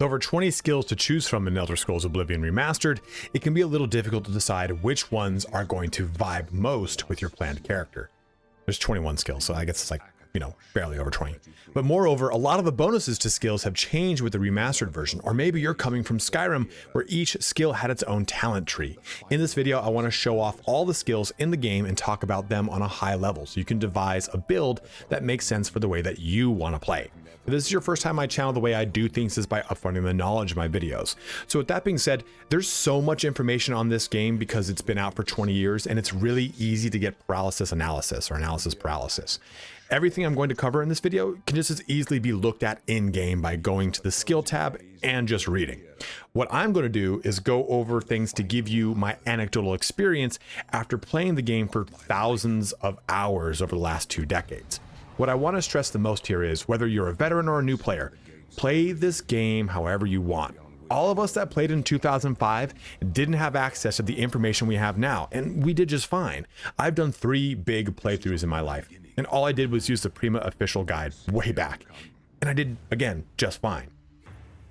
With over 20 skills to choose from in Elder Scrolls Oblivion Remastered, it can be a little difficult to decide which ones are going to vibe most with your planned character. There's 21 skills, so I guess it's like, barely over 20. But moreover, a lot of the bonuses to skills have changed with the remastered version, or maybe you're coming from Skyrim where each skill had its own talent tree. In this video, I want to show off all the skills in the game and talk about them on a high level so you can devise a build that makes sense for the way that you want to play. If this is your first time on my channel, the way I do things is by upfronting the knowledge of my videos. So with that being said, there's so much information on this game because it's been out for 20 years and it's really easy to get paralysis analysis or analysis paralysis. Everything I'm going to cover in this video can just as easily be looked at in-game by going to the skill tab and just reading. What I'm going to do is go over things to give you my anecdotal experience after playing the game for thousands of hours over the last 2 decades. What I want to stress the most here is whether you're a veteran or a new player, play this game however you want. All of us that played in 2005 didn't have access to the information we have now, and we did just fine. I've done 3 big playthroughs in my life, and all I did was use the Prima official guide way back, and I did, again, just fine.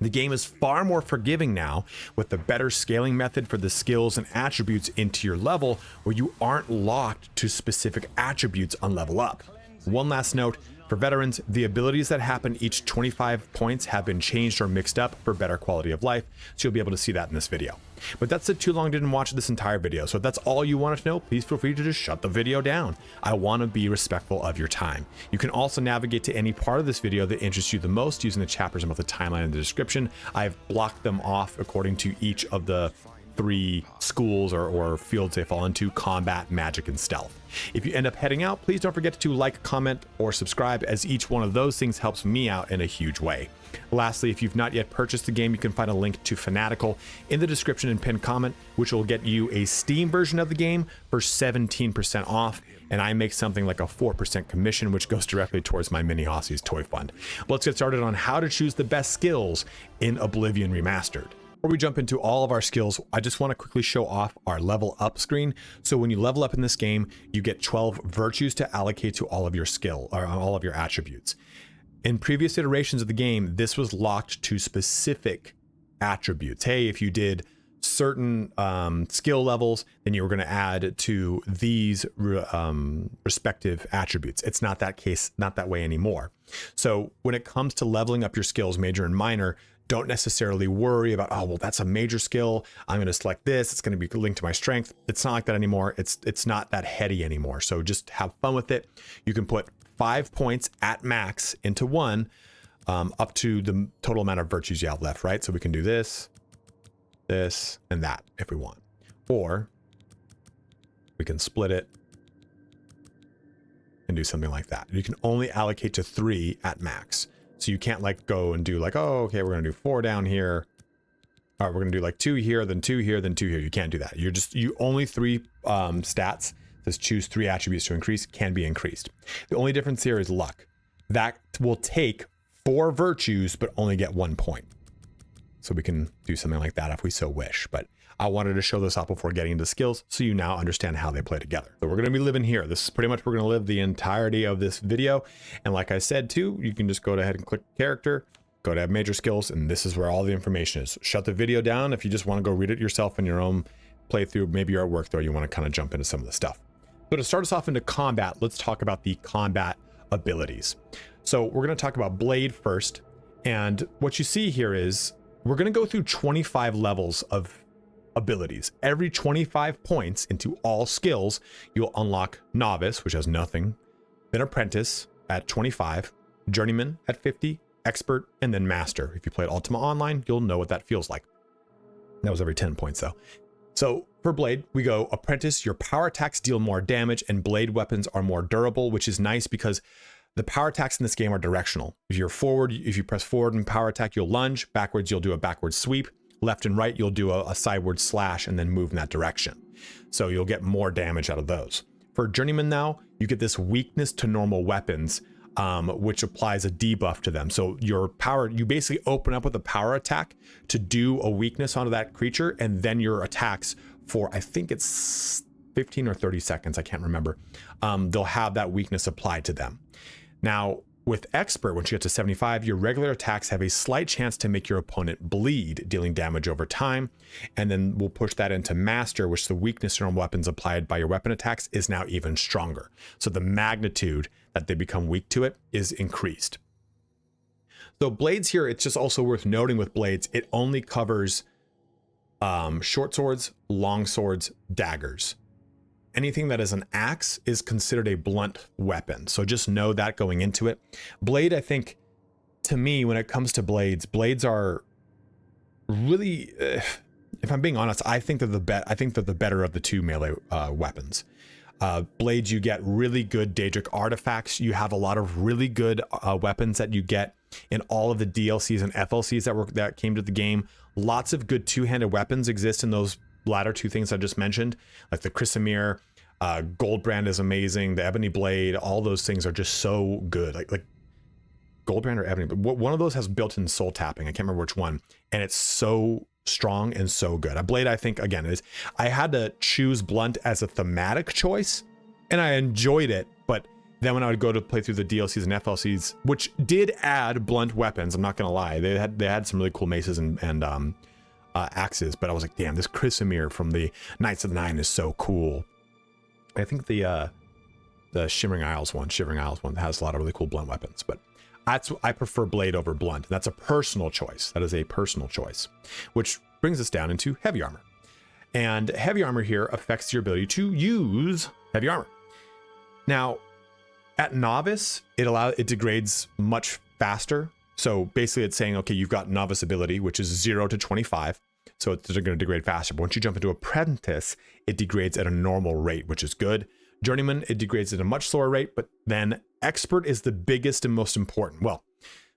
The game is far more forgiving now with the better scaling method for the skills and attributes into your level where you aren't locked to specific attributes on level up. One last note, for veterans, the abilities that happen each 25 points have been changed or mixed up for better quality of life, so you'll be able to see that in this video. But that's it, too long didn't watch this entire video, so if that's all you wanted to know, please feel free to just shut the video down. I want to be respectful of your time. You can also navigate to any part of this video that interests you the most using the chapters about the timeline in the description. I've blocked them off according to each of the 3 schools or fields they fall into: combat, magic, and stealth. If you end up heading out, please don't forget to like, comment, or subscribe, as each one of those things helps me out in a huge way. Lastly, if you've not yet purchased the game, you can find a link to Fanatical in the description and pinned comment, which will get you a Steam version of the game for 17% off, and I make something like a 4% commission, which goes directly towards my Mini Aussies toy fund. Let's get started on how to choose the best skills in Oblivion Remastered. Before we jump into all of our skills, I just want to quickly show off our level up screen. So when you level up in this game, you get 12 virtues to allocate to all of your skill or all of your attributes. In previous iterations of the game, this was locked to specific attributes. Hey, if you did certain skill levels, then you were going to add to these respective attributes. It's not that case, not that way anymore. So when it comes to leveling up your skills, major and minor, don't necessarily worry about, oh, well, that's a major skill, I'm going to select this, it's going to be linked to my strength. It's not like that anymore. It's not that heady anymore. So just have fun with it. You can put 5 points at max into one, up to the total amount of virtues you have left, right? So we can do this, this, and that if we want. Or we can split it and do something like that. You can only allocate to 3 at max. So you can't like go and do like, oh, okay, we're going to do 4 down here. All right, we're going to do like 2 here, then 2 here, then 2 here. You can't do that. You only 3 stats. Says choose 3 attributes to increase, can be increased. The only difference here is luck. That will take 4 virtues, but only get 1 point. So we can do something like that if we so wish. But I wanted to show this off before getting into skills, so you now understand how they play together. So we're going to be living here. This is pretty much, we're going to live the entirety of this video. And like I said too, you can just go ahead and click character, go to major skills, and this is where all the information is. Shut the video down if you just want to go read it yourself in your own playthrough. Maybe you're at work though, you want to kind of jump into some of the stuff. So to start us off into combat, let's talk about the combat abilities. So we're going to talk about Blade first. And what you see here is we're going to go through 25 levels of abilities. Every 25 points into all skills, you'll unlock Novice, which has nothing, then Apprentice at 25, Journeyman at 50, Expert, and then Master. If you played Ultima Online, you'll know what that feels like. That was every 10 points though. So for Blade, we go Apprentice, your power attacks deal more damage and blade weapons are more durable, which is nice because the power attacks in this game are directional. If you're forward, if you press forward and power attack, you'll lunge. Backwards, you'll do a backward sweep. Left and right, you'll do a sideward slash and then move in that direction. So you'll get more damage out of those. For Journeyman now, you get this weakness to normal weapons, which applies a debuff to them. So your power, you basically open up with a power attack to do a weakness onto that creature, and then your attacks for, I think it's 15 or 30 seconds, I can't remember, they'll have that weakness applied to them. Now, With Expert, once you get to 75, your regular attacks have a slight chance to make your opponent bleed, dealing damage over time. And then we'll push that into Master, which the weakness on weapons applied by your weapon attacks is now even stronger. So the magnitude that they become weak to it is increased. So blades here, it's just also worth noting with blades, it only covers short swords, long swords, daggers. Anything that is an axe is considered a blunt weapon. So just know that going into it. Blade, I think, to me, when it comes to blades, blades are really, if I'm being honest, I think they're the better of the two melee weapons. Blades, you get really good Daedric artifacts. You have a lot of really good weapons that you get in all of the DLCs and FLCs that came to the game. Lots of good two-handed weapons exist in those latter two things I just mentioned, like the Chrysamere, Goldbrand is amazing, the Ebony Blade, all those things are just so good. Like Goldbrand or Ebony, but one of those has built-in soul tapping. I can't remember which one, and it's so strong and so good. A blade, I think, again, is I had to choose blunt as a thematic choice, and I enjoyed it, but then when I would go to play through the DLCs and FLCs, which did add blunt weapons, I'm not gonna lie, they had some really cool maces and axes, but I was like, damn, this Chrysamere from the Knights of the Nine is so cool. I think the Shivering Isles one has a lot of really cool blunt weapons, but I prefer blade over blunt. That's a personal choice. That is a personal choice, which brings us down into heavy armor. And heavy armor here affects your ability to use heavy armor. Now, at novice, it degrades much faster. So basically it's saying, okay, you've got novice ability, which is 0 to 25. So it's going to degrade faster. But once you jump into apprentice, it degrades at a normal rate, which is good. Journeyman, it degrades at a much slower rate, but then expert is the biggest and most important. Well,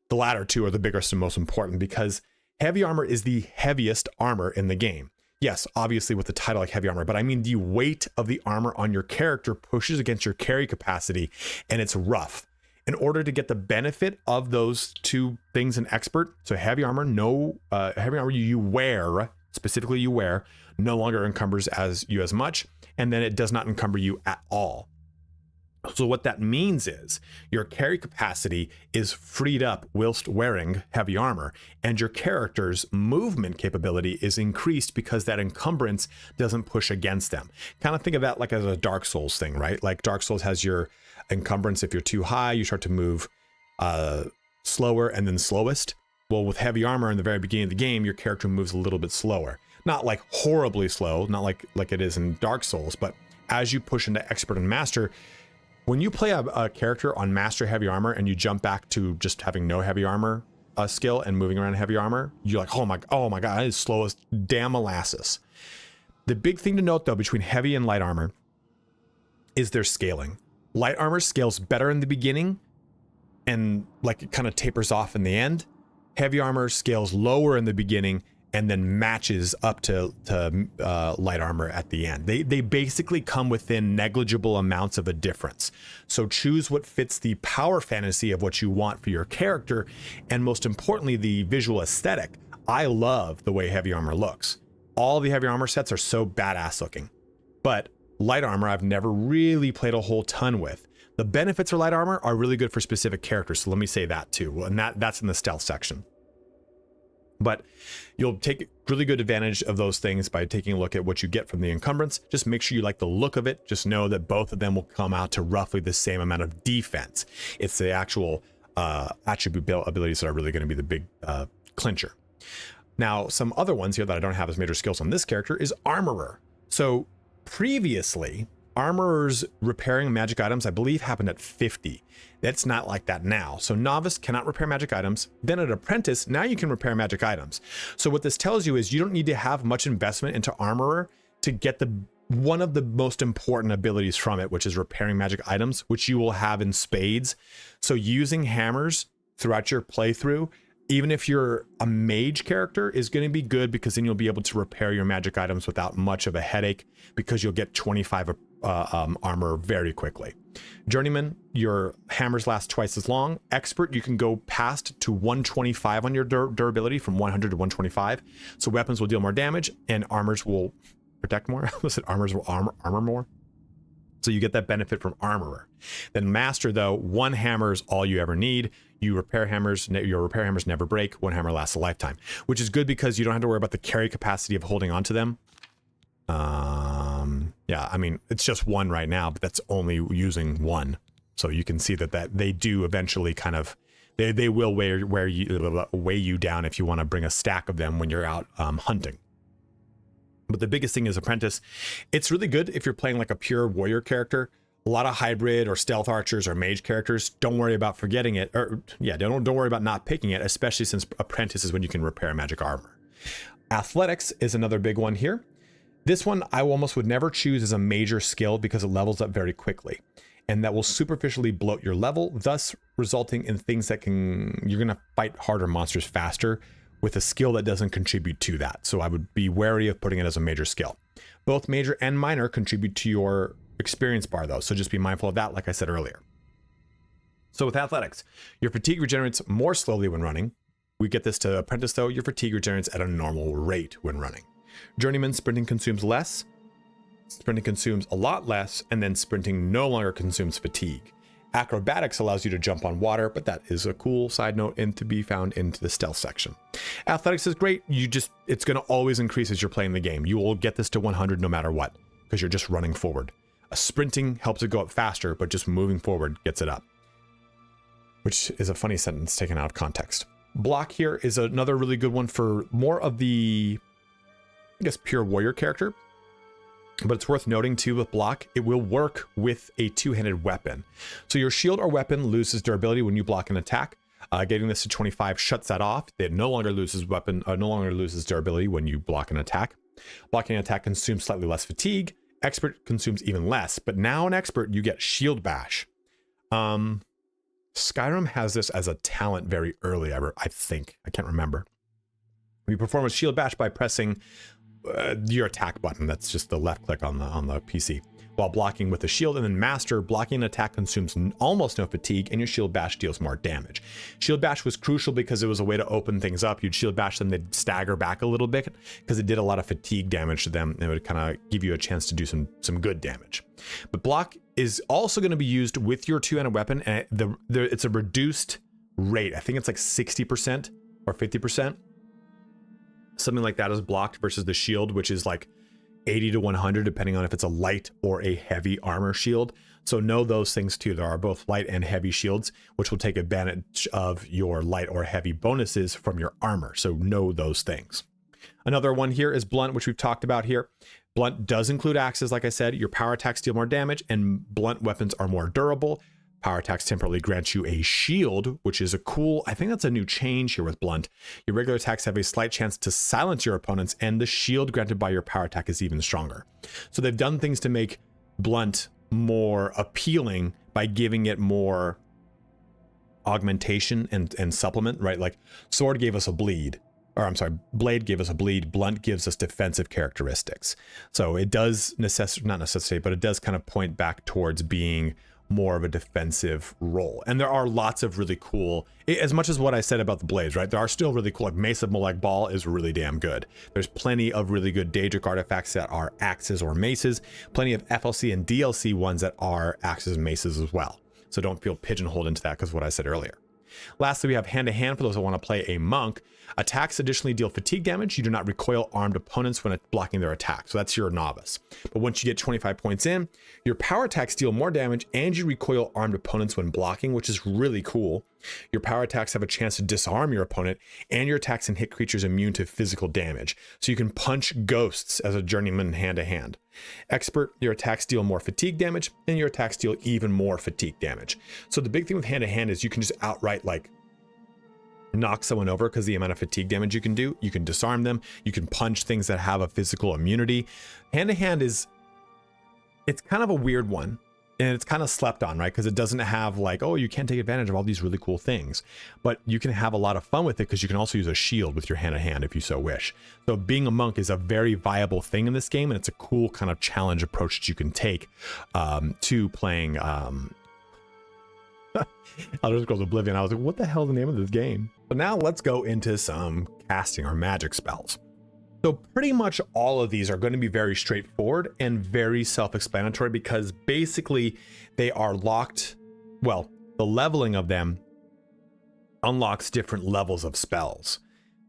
the latter two are the biggest and most important because heavy armor is the heaviest armor in the game. Yes, obviously with the title like heavy armor, but I mean the weight of the armor on your character pushes against your carry capacity, and it's rough. In order to get the benefit of those two things in expert, so heavy armor, heavy armor you wear, specifically you wear, no longer encumbers you as much, and then it does not encumber you at all. So what that means is your carry capacity is freed up whilst wearing heavy armor, and your character's movement capability is increased because that encumbrance doesn't push against them. Kind of think of that like as a Dark Souls thing, right? Like Dark Souls has your encumbrance. If you're too high, you start to move slower and then slowest. Well, with heavy armor in the very beginning of the game, your character moves a little bit slower. Not like horribly slow, not like it is in Dark Souls, but as you push into expert and master, when you play a character on master heavy armor and you jump back to just having no heavy armor skill and moving around heavy armor, you're like, oh my god, it's slow as damn molasses. The big thing to note though between heavy and light armor is their scaling. Light armor scales better in the beginning and like it kind of tapers off in the end. Heavy armor scales lower in the beginning and then matches up to light armor at the end. They basically come within negligible amounts of a difference. So choose what fits the power fantasy of what you want for your character, and most importantly, the visual aesthetic. I love the way heavy armor looks. All the heavy armor sets are so badass looking, but light armor I've never really played a whole ton with. The benefits for light armor are really good for specific characters, so let me say that too, and that's in the stealth section. But you'll take really good advantage of those things by taking a look at what you get from the encumbrance. Just make sure you like the look of it. Just know that both of them will come out to roughly the same amount of defense. It's the actual attribute abilities that are really going to be the big clincher. Now, some other ones here that I don't have as major skills on this character is Armorer. So previously, Armorers repairing magic items, I believe, happened at 50. That's not like that now. So novice cannot repair magic items. Then at apprentice, now you can repair magic items. So what this tells you is you don't need to have much investment into Armorer to get one of the most important abilities from it, which is repairing magic items, which you will have in spades. So using hammers throughout your playthrough, even if you're a mage character, is going to be good because then you'll be able to repair your magic items without much of a headache because you'll get 25 armor very quickly. Journeyman, your hammers last twice as long. Expert, you can go past to 125 on your durability from 100 to 125. So weapons will deal more damage and armors will protect more. Armors will armor more. So you get that benefit from armorer. Then master, though, one hammer is all you ever need. Your repair hammers never break. One hammer lasts a lifetime, which is good because you don't have to worry about the carry capacity of holding onto them. Yeah, I mean, it's just one right now, but that's only using one. So you can see that they do eventually kind of, they will weigh you down if you want to bring a stack of them when you're out hunting. But the biggest thing is Apprentice. It's really good if you're playing like a pure warrior character. A lot of hybrid or stealth archers or mage characters, don't worry about forgetting it. Or yeah, don't worry about not picking it, especially since Apprentice is when you can repair magic armor. Athletics is another big one here. This one I almost would never choose as a major skill because it levels up very quickly. And that will superficially bloat your level, thus resulting in things that you're gonna fight harder monsters faster with a skill that doesn't contribute to that. So I would be wary of putting it as a major skill. Both major and minor contribute to your experience bar though, so just be mindful of that, like I said earlier. So with athletics, your fatigue regenerates more slowly when running. We get this to Apprentice though, your fatigue regenerates at a normal rate when running. Journeyman, sprinting consumes less, sprinting consumes a lot less, and then sprinting no longer consumes fatigue. Acrobatics allows you to jump on water, but that is a cool side note and to be found into the stealth section. Athletics is great, it's going to always increase as you're playing the game. You will get this to 100 no matter what, because you're just running forward. Sprinting helps it go up faster, but just moving forward gets it up. Which is a funny sentence taken out of context. Block here is another really good one for more of the, I guess, pure warrior character. But it's worth noting too with block, it will work with a two-handed weapon. So your shield or weapon loses durability when you block an attack. Getting this to 25 shuts that off. It no longer loses durability when you block an attack. Blocking an attack consumes slightly less fatigue. Expert consumes even less, but now an expert, you get shield bash. Skyrim has this as a talent very early, I think. I can't remember. You perform a shield bash by pressing your attack button. That's just the left click on the PC while blocking with the shield. And then master, blocking an attack consumes almost no fatigue, and your shield bash deals more damage. Shield bash was crucial because it was a way to open things up. You'd shield bash them, they'd stagger back a little bit because it did a lot of fatigue damage to them, and it would kind of give you a chance to do some good damage. But block is also going to be used with your two-handed weapon, and it's a reduced rate. I think it's like 60% or 50%. Something like that is blocked versus the shield, which is like 80 to 100, depending on if it's a light or a heavy armor shield. So know those things too. There are both light and heavy shields, which will take advantage of your light or heavy bonuses from your armor. So know those things. Another one here is blunt, which we've talked about here. Blunt does include axes, like I said. Your power attacks deal more damage, and blunt weapons are more durable. Power attacks temporarily grant you a shield, which is a cool, I think that's a new change here with blunt. Your regular attacks have a slight chance to silence your opponents, and the shield granted by your power attack is even stronger. So they've done things to make blunt more appealing by giving it more augmentation and supplement, right? Like sword gave us a bleed, or I'm sorry, blade gave us a bleed, blunt gives us defensive characteristics. So it does not necessitate, but it does kind of point back towards being more of a defensive role. And there are lots of really cool, as much as what I said about the blades, right? There are still really cool, like Mace of Molag Bal is really damn good. There's plenty of really good Daedric artifacts that are axes or maces, plenty of FLC and DLC ones that are axes and maces as well. So don't feel pigeonholed into that because of what I said earlier. Lastly, we have hand-to-hand for those that want to play a monk. Attacks additionally deal fatigue damage. You do not recoil armed opponents when blocking their attack. So that's your novice. But once you get 25 points in, your power attacks deal more damage, and you recoil armed opponents when blocking, which is really cool. Your power attacks have a chance to disarm your opponent, and your attacks can hit creatures immune to physical damage. So you can punch ghosts as a journeyman hand-to-hand. Expert, your attacks deal more fatigue damage, and your attacks deal even more fatigue damage. So the big thing with hand-to-hand is you can just outright like knock someone over because the amount of fatigue damage you can do. You can disarm them. You can punch things that have a physical immunity. Hand-to-hand it's kind of a weird one, and it's kind of slept on, right? Because it doesn't have like, oh, you can't take advantage of all these really cool things, but you can have a lot of fun with it because you can also use a shield with your hand-to-hand if you so wish. So being a monk is a very viable thing in this game, and it's a cool kind of challenge approach that you can take to playing Elder Scrolls Oblivion. I was like, what the hell is the name of this game? But now let's go into some casting or magic spells. So pretty much all of these are going to be very straightforward and very self-explanatory because basically they are locked. Well, the leveling of them unlocks different levels of spells.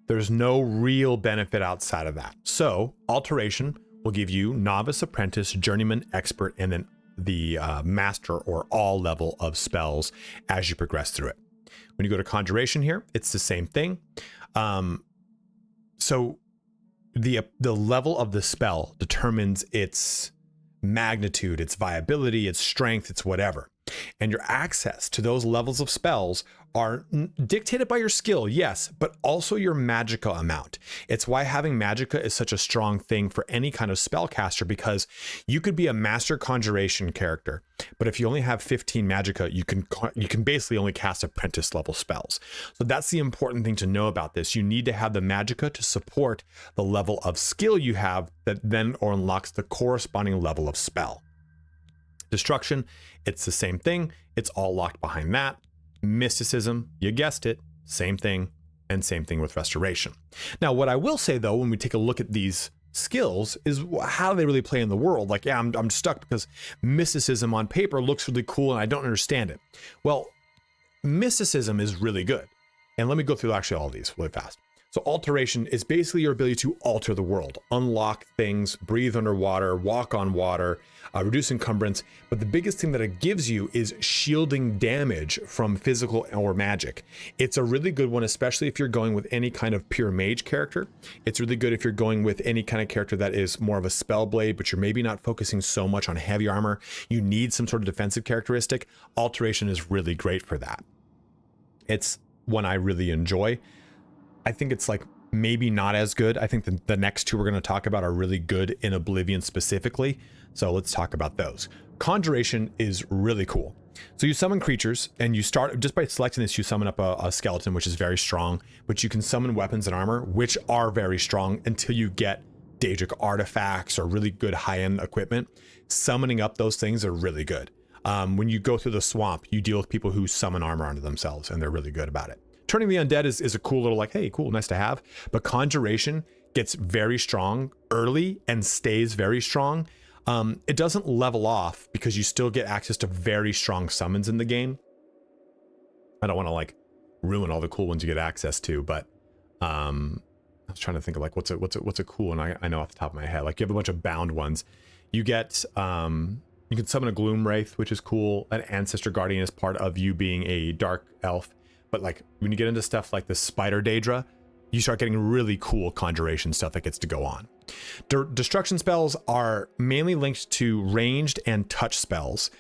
There's no real benefit outside of that. So Alteration will give you Novice, Apprentice, Journeyman, Expert, and then the Master or all level of spells as you progress through it. When you go to Conjuration here, it's the same thing. So the level of the spell determines its magnitude, its viability, its strength, its whatever. And your access to those levels of spells are dictated by your skill, yes, but also your magicka amount. It's why having magicka is such a strong thing for any kind of spellcaster, because you could be a master conjuration character, but if you only have 15 magicka, you can basically only cast apprentice level spells. So that's the important thing to know about this. You need to have the magicka to support the level of skill you have that then unlocks the corresponding level of spell. Destruction, it's the same thing. It's all locked behind that. Mysticism, you guessed it, same thing, and same thing with Restoration. Now, what I will say though, when we take a look at these skills, is how do they really play in the world? Like, yeah, I'm stuck because Mysticism on paper looks really cool and I don't understand it. Well, Mysticism is really good. And let me go through actually all of these really fast. So Alteration is basically your ability to alter the world, unlock things, breathe underwater, walk on water, reduce encumbrance. But the biggest thing that it gives you is shielding damage from physical or magic. It's a really good one, especially if you're going with any kind of pure mage character. It's really good if you're going with any kind of character that is more of a spell blade, but you're maybe not focusing so much on heavy armor. You need some sort of defensive characteristic. Alteration is really great for that. It's one I really enjoy. I think it's like maybe not as good. I think the next two we're going to talk about are really good in Oblivion specifically. So let's talk about those. Conjuration is really cool. So you summon creatures and you start just by selecting this, you summon up a skeleton, which is very strong, but you can summon weapons and armor, which are very strong until you get Daedric artifacts or really good high-end equipment. Summoning up those things are really good. When you go through the swamp, you deal with people who summon armor onto themselves and they're really good about it. Turning the undead is a cool little like, hey, cool, nice to have. But Conjuration gets very strong early and stays very strong. It doesn't level off because you still get access to very strong summons in the game. I don't want to like ruin all the cool ones you get access to, but I was trying to think of like what's a cool one I know off the top of my head. Like you have a bunch of bound ones. You get you can summon a Gloom Wraith, which is cool. An Ancestor Guardian is part of you being a dark elf. But like when you get into stuff like the Spider Daedra, you start getting really cool conjuration stuff that gets to go on. Destruction spells are mainly linked to ranged and touch spells.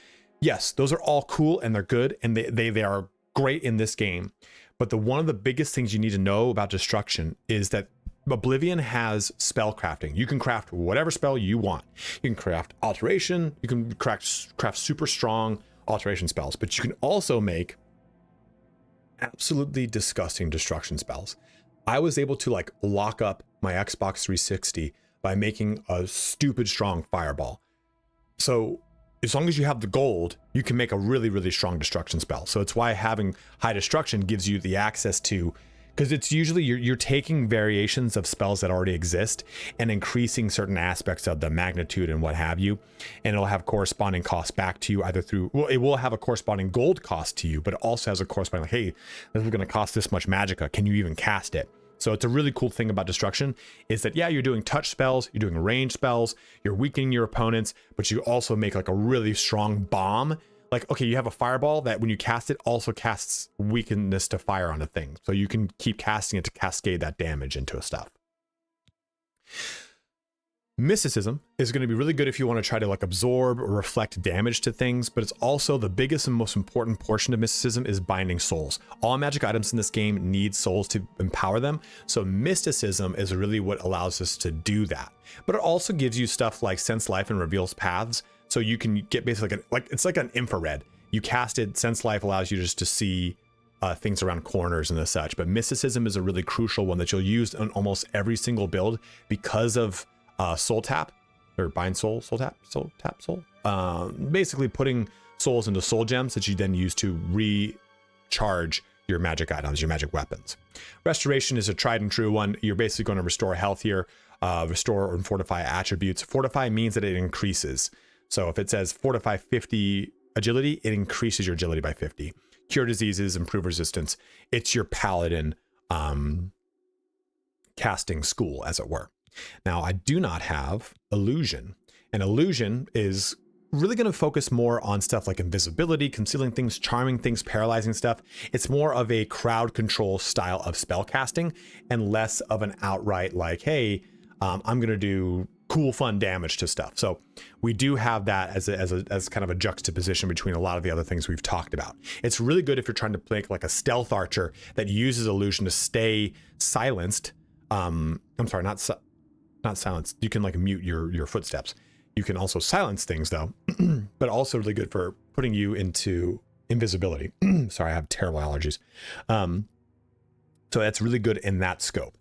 Yes, those are all cool and they're good and they are great in this game. But one of the biggest things you need to know about destruction is that Oblivion has spell crafting. You can craft whatever spell you want. You can craft alteration, you can craft super strong alteration spells, but you can also make absolutely disgusting destruction spells. I was able to like lock up my Xbox 360 by making a stupid strong fireball. So as long as you have the gold, you can make a really, really strong destruction spell. So it's why having high destruction gives you the access to, because it's usually you're taking variations of spells that already exist and increasing certain aspects of the magnitude and what have you, and it'll have corresponding costs back to you either through, well, it will have a corresponding gold cost to you, but it also has a corresponding like, hey, this is going to cost this much magicka, can you even cast it? So it's a really cool thing about destruction is that, yeah, you're doing touch spells, you're doing range spells, you're weakening your opponents, but you also make like a really strong bomb. Like, okay, you have a fireball that when you cast it also casts weakness to fire on a thing. So you can keep casting it to cascade that damage into stuff. Mysticism is going to be really good if you want to try to like absorb or reflect damage to things, but it's also the biggest and most important portion of mysticism is binding souls. All magic items in this game need souls to empower them. So mysticism is really what allows us to do that. But it also gives you stuff like sense life and reveals paths. So you can get basically it's like an infrared. You cast it, sense life allows you just to see things around corners and the such. But mysticism is a really crucial one that you'll use on almost every single build because of soul tap or bind soul, soul tap. Basically putting souls into soul gems that you then use to recharge your magic items, your magic weapons. Restoration is a tried and true one. You're basically going to restore health here. restore and fortify attributes. Fortify means that it increases. So if it says fortify 50 agility, it increases your agility by 50. Cure diseases, improve resistance. It's your paladin casting school, as it were. Now, I do not have illusion, and illusion is really going to focus more on stuff like invisibility, concealing things, charming things, paralyzing stuff. It's more of a crowd control style of spell casting and less of an outright like, hey, I'm going to do cool, fun damage to stuff. So we do have that as kind of a juxtaposition between a lot of the other things we've talked about. It's really good if you're trying to play like a stealth archer that uses illusion to stay silenced. I'm sorry, not silenced. You can like mute your footsteps. You can also silence things though, but also really good for putting you into invisibility. Sorry, I have terrible allergies. So that's really good in that scope.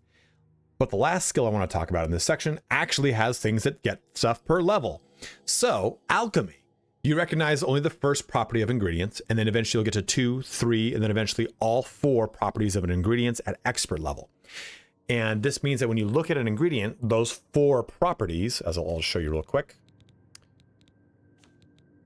But the last skill I want to talk about in this section actually has things that get stuff per level. So alchemy, you recognize only the first property of ingredients, and then eventually you'll get to 2, 3, and then eventually all 4 properties of an ingredient at expert level. And this means that when you look at an ingredient, those 4 properties, as I'll show you real quick.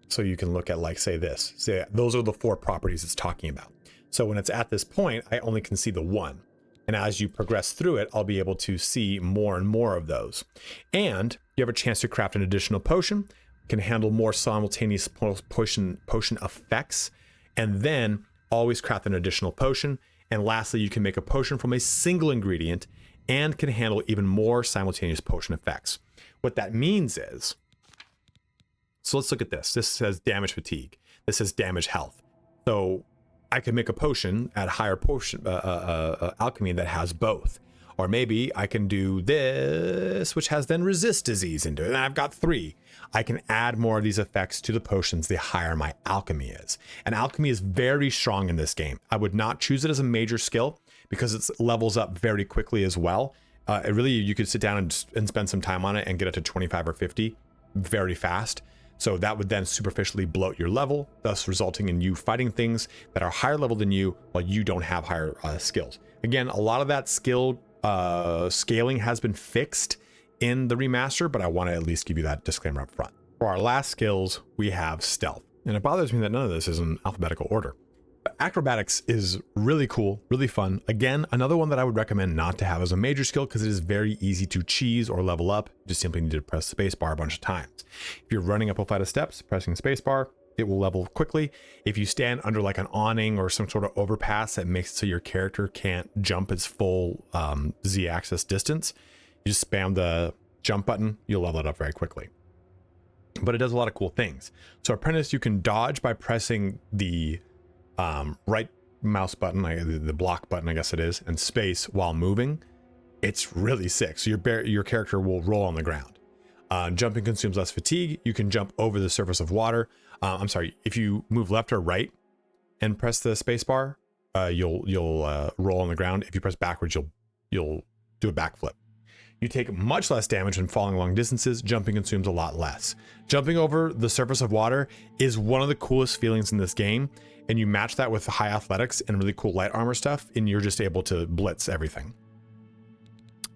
So you can look at like, say this, say those are the 4 properties it's talking about. So when it's at this point, I only can see the 1. And as you progress through it, I'll be able to see more and more of those. And you have a chance to craft an additional potion, can handle more simultaneous potion effects, and then always craft an additional potion. And lastly, you can make a potion from a single ingredient and can handle even more simultaneous potion effects. What that means is, so let's look at this. This says damage fatigue. This says damage health. So I could make a potion at higher potion alchemy that has both. Or maybe I can do this, which has then resist disease into it. And I've got 3. I can add more of these effects to the potions the higher my alchemy is. And alchemy is very strong in this game. I would not choose it as a major skill because it levels up very quickly as well. It really, you could sit down and spend some time on it and get it to 25 or 50 very fast. So that would then superficially bloat your level, thus resulting in you fighting things that are higher level than you while you don't have higher skills. Again, a lot of that skill scaling has been fixed in the remaster, but I want to at least give you that disclaimer up front. For our last skills, we have stealth. And it bothers me that none of this is in alphabetical order. But acrobatics is really cool, really fun. Again, another one that I would recommend not to have as a major skill because it is very easy to cheese or level up. You just simply need to press spacebar a bunch of times. If you're running up a flight of steps, pressing spacebar, it will level quickly. If you stand under like an awning or some sort of overpass that makes it so your character can't jump its full Z-axis distance, you just spam the jump button, you'll level it up very quickly. But it does a lot of cool things. So Apprentice, you can dodge by pressing the right mouse button, the block button, I guess it is, and space while moving. It's really sick. So your character will roll on the ground. Jumping consumes less fatigue. You can jump over the surface of water. I'm sorry, if you move left or right and press the space bar, you'll roll on the ground. If you press backwards, you'll do a backflip. You take much less damage when falling long distances. Jumping consumes a lot less. Jumping over the surface of water is one of the coolest feelings in this game, and you match that with high athletics and really cool light armor stuff, and you're just able to blitz everything.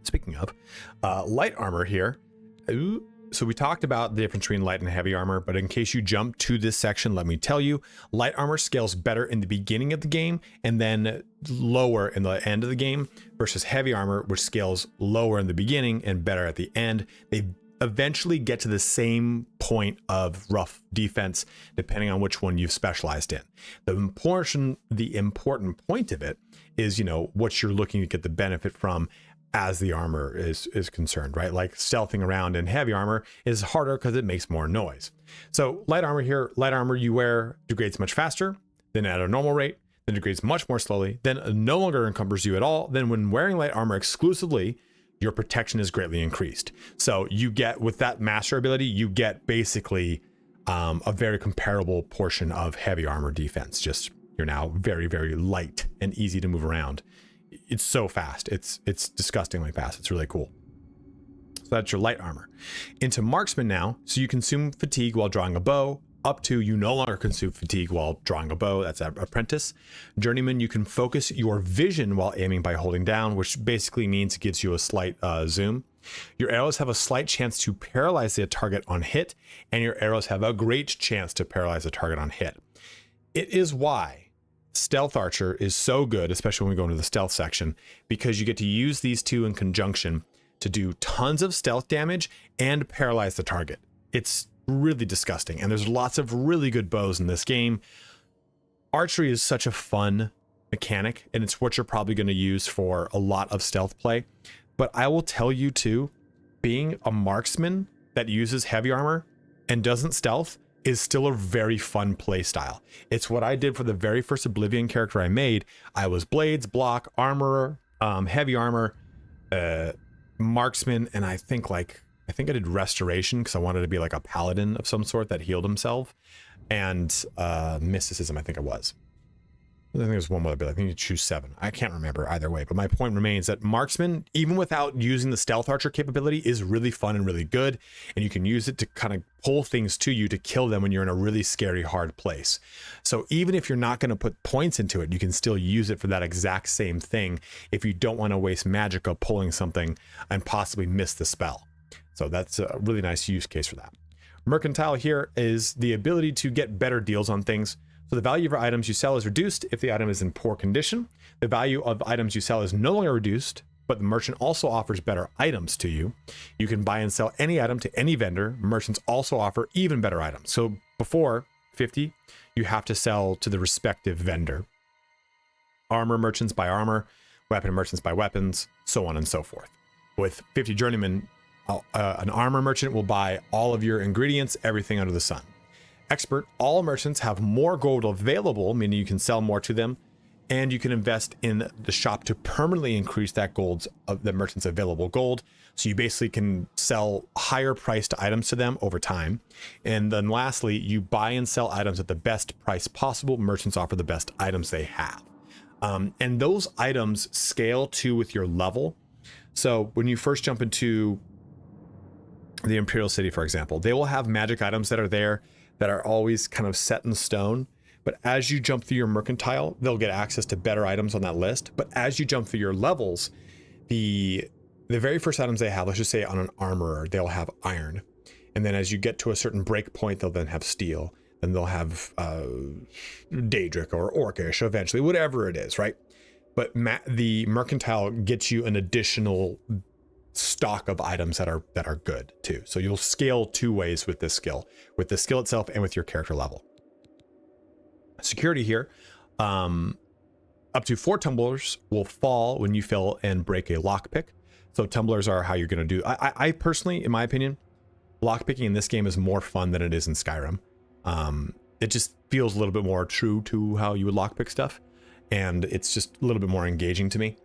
Speaking of light armor here, so we talked about the difference between light and heavy armor, but in case you jump to this section, let me tell you, light armor scales better in the beginning of the game and then lower in the end of the game versus heavy armor, which scales lower in the beginning and better at the end. They eventually get to the same point of rough defense, depending on which one you've specialized in. The important point of it is, you know, what you're looking to get the benefit from as the armor is concerned, right? Like stealthing around in heavy armor is harder because it makes more noise. So light armor here, light armor you wear degrades much faster than at a normal rate, then degrades much more slowly, then no longer encumbers you at all. Then when wearing light armor exclusively, your protection is greatly increased. So you get, with that master ability, you get basically a very comparable portion of heavy armor defense. Just you're now very, very light and easy to move around. It's so fast. It's disgustingly fast. It's really cool. So that's your light armor. Into marksman now. So you consume fatigue while drawing a bow, up to you no longer consume fatigue while drawing a bow. That's apprentice. Journeyman, you can focus your vision while aiming by holding down, which basically means it gives you a slight zoom. Your arrows have a slight chance to paralyze the target on hit, and your arrows have a great chance to paralyze the target on hit. It is why Stealth Archer is so good, especially when we go into the stealth section, because you get to use these two in conjunction to do tons of stealth damage and paralyze the target. It's really disgusting, and there's lots of really good bows in this game. Archery is such a fun mechanic, and it's what you're probably going to use for a lot of stealth play. But I will tell you too, being a marksman that uses heavy armor and doesn't stealth is still a very fun play style. It's what I did for the very first Oblivion character I made. I was blades, block, armorer, heavy armor, marksman, and I think I did restoration because I wanted to be like a paladin of some sort that healed himself, and mysticism I think it was. I think there's one more ability. I think you choose 7. I can't remember either way, but my point remains that marksman, even without using the stealth archer capability, is really fun and really good, and you can use it to kind of pull things to you to kill them when you're in a really scary, hard place. So even if you're not going to put points into it, you can still use it for that exact same thing if you don't want to waste magicka pulling something and possibly miss the spell. So that's a really nice use case for that. Mercantile here is the ability to get better deals on things. So the value of items you sell is reduced if the item is in poor condition. The value of items you sell is no longer reduced, but the merchant also offers better items to you. You can buy and sell any item to any vendor. Merchants also offer even better items. So before 50, you have to sell to the respective vendor. Armor merchants buy armor, weapon merchants buy weapons, so on and so forth. With 50 journeymen, an armor merchant will buy all of your ingredients, everything under the sun. Expert, all merchants have more gold available, meaning you can sell more to them, and you can invest in the shop to permanently increase that gold's of the merchant's available gold. So you basically can sell higher priced items to them over time. And then lastly, you buy and sell items at the best price possible. Merchants offer the best items they have. And those items scale too with your level. So when you first jump into the Imperial City, for example, they will have magic items that are there that are always kind of set in stone. But as you jump through your mercantile, they'll get access to better items on that list. But as you jump through your levels, the very first items they have, let's just say on an armorer, they'll have iron. And then as you get to a certain break point, they'll then have steel. Then they'll have Daedric or Orcish eventually, whatever it is, right? But the mercantile gets you an additional stock of items that are good too. So you'll scale 2 ways with this skill, with the skill itself and with your character level. Security here, up to 4 tumblers will fall when you fail and break a lockpick. So tumblers are how you're going to do. I personally, in my opinion, lockpicking in this game is more fun than it is in Skyrim. It just feels a little bit more true to how you would lockpick stuff, and it's just a little bit more engaging to me.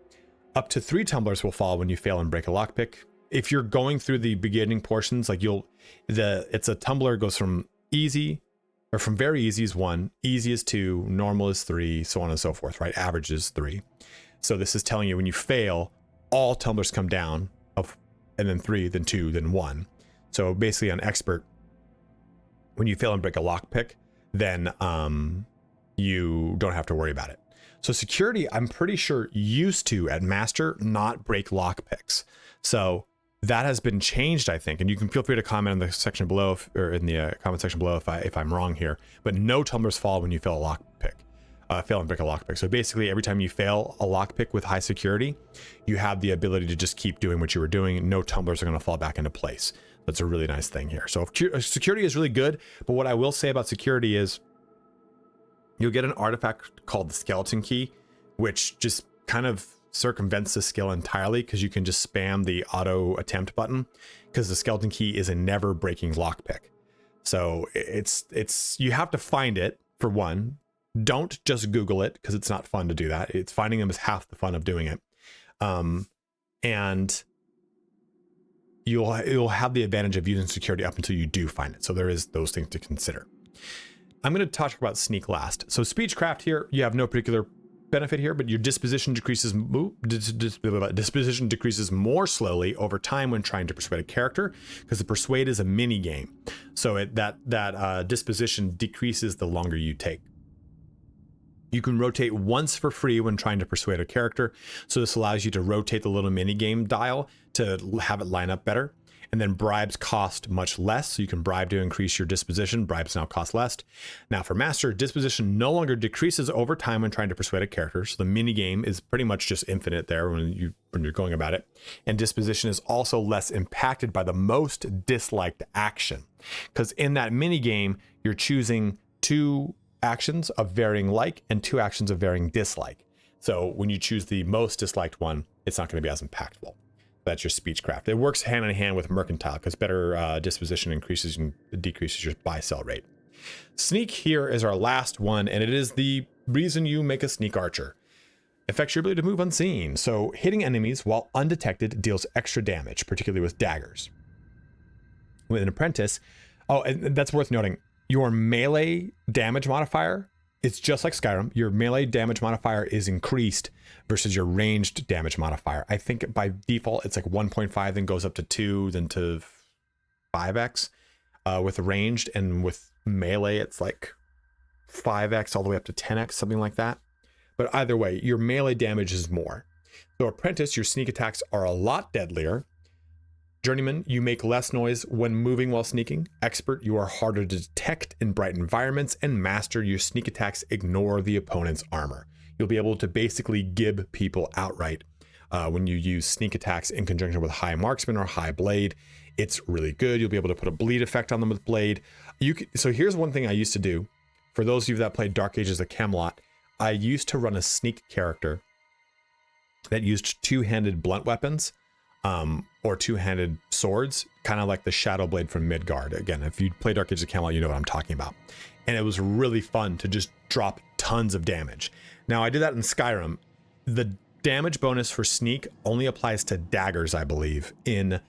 Up to 3 tumblers will fall when you fail and break a lockpick. If you're going through the beginning portions, like it's a tumbler goes from easy, or from very easy is 1, easy is 2, normal is 3, so on and so forth, right? Average is 3. So this is telling you when you fail, all tumblers come down, and then 3, then 2, then 1. So basically on expert, when you fail and break a lockpick, then you don't have to worry about it. So security, I'm pretty sure used to at master not break lockpicks. So that has been changed, I think. And you can feel free to comment in the section below, or in the comment section below if I'm wrong here. But no tumblers fall when you fail a lockpick, fail and break a lockpick. So basically, every time you fail a lockpick with high security, you have the ability to just keep doing what you were doing. No tumblers are going to fall back into place. That's a really nice thing here. So security is really good. But what I will say about security is, you'll get an artifact called the skeleton key, which just kind of circumvents the skill entirely, because you can just spam the auto attempt button, because the skeleton key is a never breaking lockpick. So it's you have to find it for one. Don't just Google it, because it's not fun to do that. It's finding them is half the fun of doing it. And you'll have the advantage of using security up until you do find it. So there is those things to consider. I'm going to talk about sneak last. So speechcraft here, you have no particular benefit here, but your disposition decreases more slowly over time when trying to persuade a character, because the persuade is a mini game. So that disposition decreases the longer you take. You can rotate once for free when trying to persuade a character. So this allows you to rotate the little mini game dial to have it line up better. And then bribes cost much less, so you can bribe to increase your disposition. Bribes now cost less. Now for Master, disposition no longer decreases over time when trying to persuade a character. So the mini game is pretty much just infinite there when you're going about it. And disposition is also less impacted by the most disliked action, because in that mini game you're choosing 2 actions of varying like and 2 actions of varying dislike. So when you choose the most disliked one, it's not going to be as impactful. That's your speechcraft. It works hand in hand with mercantile, because better disposition increases and decreases your buy sell rate. Sneak here is our last one, and it is the reason you make a sneak archer. Affects your ability to move unseen. So hitting enemies while undetected deals extra damage, particularly with daggers. With an apprentice, oh, and that's worth noting, your melee damage modifier, it's just like Skyrim. Your melee damage modifier is increased versus your ranged damage modifier. I think by default it's like 1.5, then goes up to 2, then to 5x with ranged, and with melee it's like 5x all the way up to 10x, something like that. But either way, your melee damage is more. So Apprentice, your sneak attacks are a lot deadlier. Journeyman, you make less noise when moving while sneaking. Expert, you are harder to detect in bright environments. And Master, your sneak attacks ignore the opponent's armor. You'll be able to basically gib people outright when you use sneak attacks in conjunction with high marksman or high blade. It's really good. You'll be able to put a bleed effect on them with blade. So here's one thing I used to do. For those of you that played Dark Ages of Camelot, I used to run a sneak character that used 2-handed blunt weapons. Or 2-handed swords, kind of like the Shadow Blade from Midgard. Again, if you play Dark Ages of Camelot, you know what I'm talking about. And it was really fun to just drop tons of damage. Now, I did that in Skyrim. The damage bonus for sneak only applies to daggers, I believe, in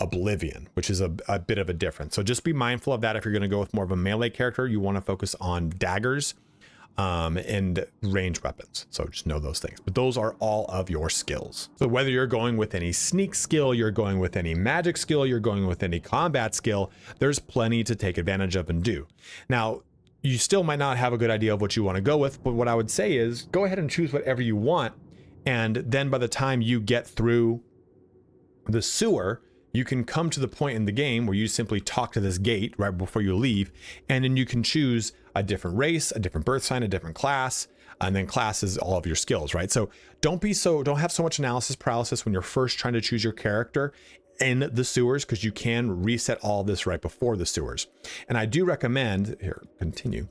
Oblivion, which is a bit of a difference. So just be mindful of that. If you're going to go with more of a melee character, you want to focus on daggers and range weapons. So just know those things, but those are all of your skills. So whether you're going with any sneak skill, you're going with any magic skill, you're going with any combat skill, there's plenty to take advantage of and do. Now, you still might not have a good idea of what you want to go with, but what I would say is go ahead and choose whatever you want. And then by the time you get through the sewer, you can come to the point in the game where you simply talk to this gate right before you leave, and then you can choose a different race, a different birth sign, a different class, and then class is all of your skills, right? So don't have so much analysis paralysis when you're first trying to choose your character in the sewers, because you can reset all this right before the sewers. And I do recommend, here, continue,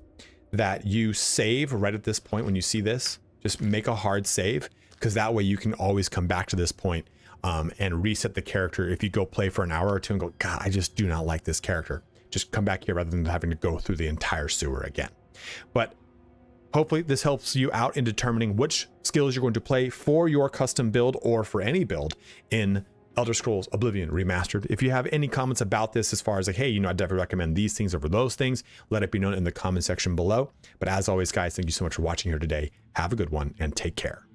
that you save right at this point. When you see this, just make a hard save, because that way you can always come back to this point and reset the character. If you go play for an hour or two and go, God, I just do not like this character, just come back here rather than having to go through the entire sewer again. But hopefully this helps you out in determining which skills you're going to play for your custom build or for any build in Elder Scrolls Oblivion Remastered. If you have any comments about this as far as like, hey, I'd definitely recommend these things over those things, let it be known in the comment section below. But as always, guys, thank you so much for watching here today. Have a good one and take care.